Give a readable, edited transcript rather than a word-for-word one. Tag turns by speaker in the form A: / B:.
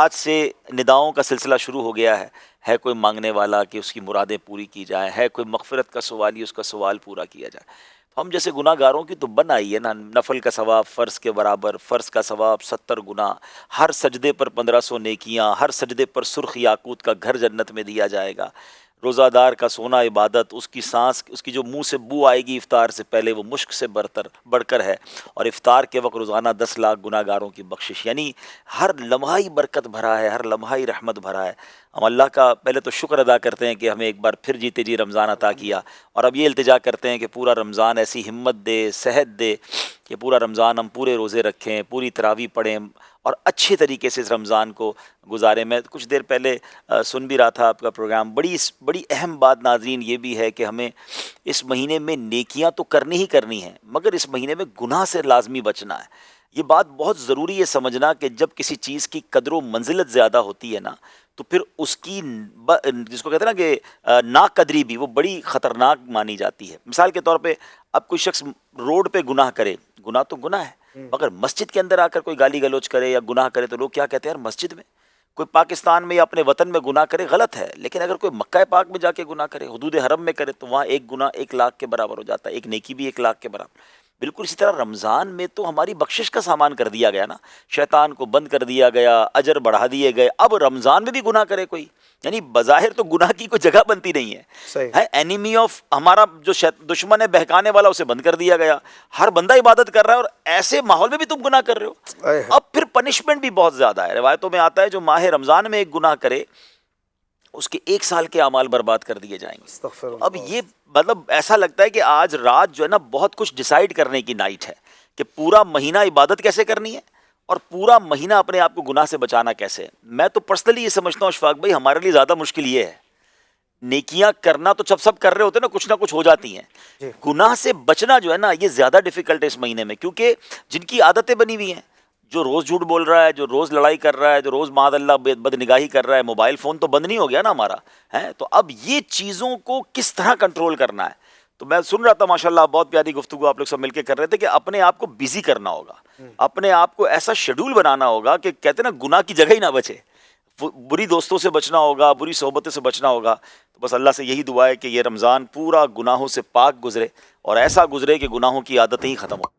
A: آج سے نداؤں کا سلسلہ شروع ہو گیا ہے کوئی مانگنے والا کہ اس کی مرادیں پوری کی جائیں، ہے کوئی مغفرت کا سوالی اس کا سوال پورا کیا جائے. ہم جیسے گناہ گاروں کی تو بن آئی ہے نا، نفل کا ثواب فرض کے برابر، فرض کا ثواب 70 گنا، ہر سجدے پر 1500 نیکیاں، ہر سجدے پر سرخ یاقوت کا گھر جنت میں دیا جائے گا. روزہ دار کا سونا عبادت، اس کی سانس، اس کی جو منہ سے بو آئے گی افطار سے پہلے وہ مشک سے بڑھ کر ہے. اور افطار کے وقت روزانہ 10 لاکھ گناہ گاروں کی بخشش، یعنی ہر لمحہ ہی برکت بھرا ہے، ہر لمحہ ہی رحمت بھرا ہے. ہم اللہ کا پہلے تو شکر ادا کرتے ہیں کہ ہمیں ایک بار پھر جیتے جی رمضان عطا کیا، اور اب یہ التجا کرتے ہیں کہ پورا رمضان ایسی ہمت دے، صحت دے کہ پورا رمضان ہم پورے روزے رکھیں، پوری تراویح پڑھیں اور اچھے طریقے سے اس رمضان کو گزاریں. میں کچھ دیر پہلے سن بھی رہا تھا آپ کا پروگرام. بڑی اہم بات ناظرین یہ بھی ہے کہ ہمیں اس مہینے میں نیکیاں تو کرنی ہی کرنی ہیں، مگر اس مہینے میں گناہ سے لازمی بچنا ہے. یہ بات بہت ضروری ہے سمجھنا کہ جب کسی چیز کی قدر و منزلت زیادہ ہوتی ہے نا، تو پھر اس کی جس کو کہتے ہیں نا کہ ناقدری بھی وہ بڑی خطرناک مانی جاتی ہے. مثال کے طور پہ اب کوئی شخص روڈ پہ گناہ کرے، گناہ تو گناہ ہے، مگر مسجد کے اندر آ کر کوئی گالی گلوچ کرے یا گناہ کرے تو لوگ کیا کہتے ہیں، یار مسجد میں. کوئی پاکستان میں یا اپنے وطن میں گناہ کرے غلط ہے، لیکن اگر کوئی مکہ پاک میں جا کے گناہ کرے، حدود حرم میں کرے، تو وہاں ایک گناہ 1 لاکھ کے برابر ہو جاتا ہے، ایک نیکی بھی 1 لاکھ کے برابر. بالکل اسی طرح رمضان میں تو ہماری بخشش کا سامان کر دیا گیا نا، شیطان کو بند کر دیا گیا، اجر بڑھا دیے گئے. اب رمضان میں بھی گناہ کرے کوئی، یعنی بظاہر تو گناہ کی کوئی جگہ بنتی نہیں ہے. اینیمی آف ہمارا جو دشمن ہے بہکانے والا، اسے بند کر دیا گیا. ہر بندہ عبادت کر رہا ہے اور ایسے ماحول میں بھی تم گناہ کر رہے ہو. اب پھر پنشمنٹ بھی بہت زیادہ ہے. روایتوں میں آتا ہے جو ماہ رمضان میں ایک گناہ کرے اس کے 1 سال کے اعمال برباد کر دیے جائیں گے. اب یہ مطلب ایسا لگتا ہے کہ آج رات جو ہے نا بہت کچھ ڈیسائیڈ کرنے کی نائٹ ہے کہ پورا مہینہ عبادت کیسے کرنی ہے اور پورا مہینہ اپنے آپ کو گناہ سے بچانا کیسے. میں تو پرسنلی یہ سمجھتا ہوں اشفاق بھائی، ہمارے لیے زیادہ مشکل یہ ہے. نیکیاں کرنا تو سب کر رہے ہوتے ہیں نا، کچھ نہ کچھ ہو جاتی ہیں. گناہ سے بچنا جو ہے نا یہ زیادہ ڈیفیکلٹ ہے اس مہینے میں، کیونکہ جن کی عادتیں بنی ہوئی ہیں، جو روز جھوٹ بول رہا ہے، جو روز لڑائی کر رہا ہے، جو روز معاذ اللہ بد نگاہی کر رہا ہے، موبائل فون تو بند نہیں ہو گیا نا ہمارا ہے. تو اب یہ چیزوں کو کس طرح کنٹرول کرنا ہے. تو میں سن رہا تھا ماشاءاللہ بہت پیاری گفتگو آپ لوگ سب مل کے کر رہے تھے کہ اپنے آپ کو بزی کرنا ہوگا، اپنے آپ کو ایسا شیڈول بنانا ہوگا کہ کہتے ہیں نا گناہ کی جگہ ہی نہ بچے. بری دوستوں سے بچنا ہوگا، بری صحبتوں سے بچنا ہوگا. تو بس اللہ سے یہی دعا ہے کہ یہ رمضان پورا گناہوں سے پاک گزرے اور ایسا گزرے کہ گناہوں کی عادتیں ہی ختم ہو.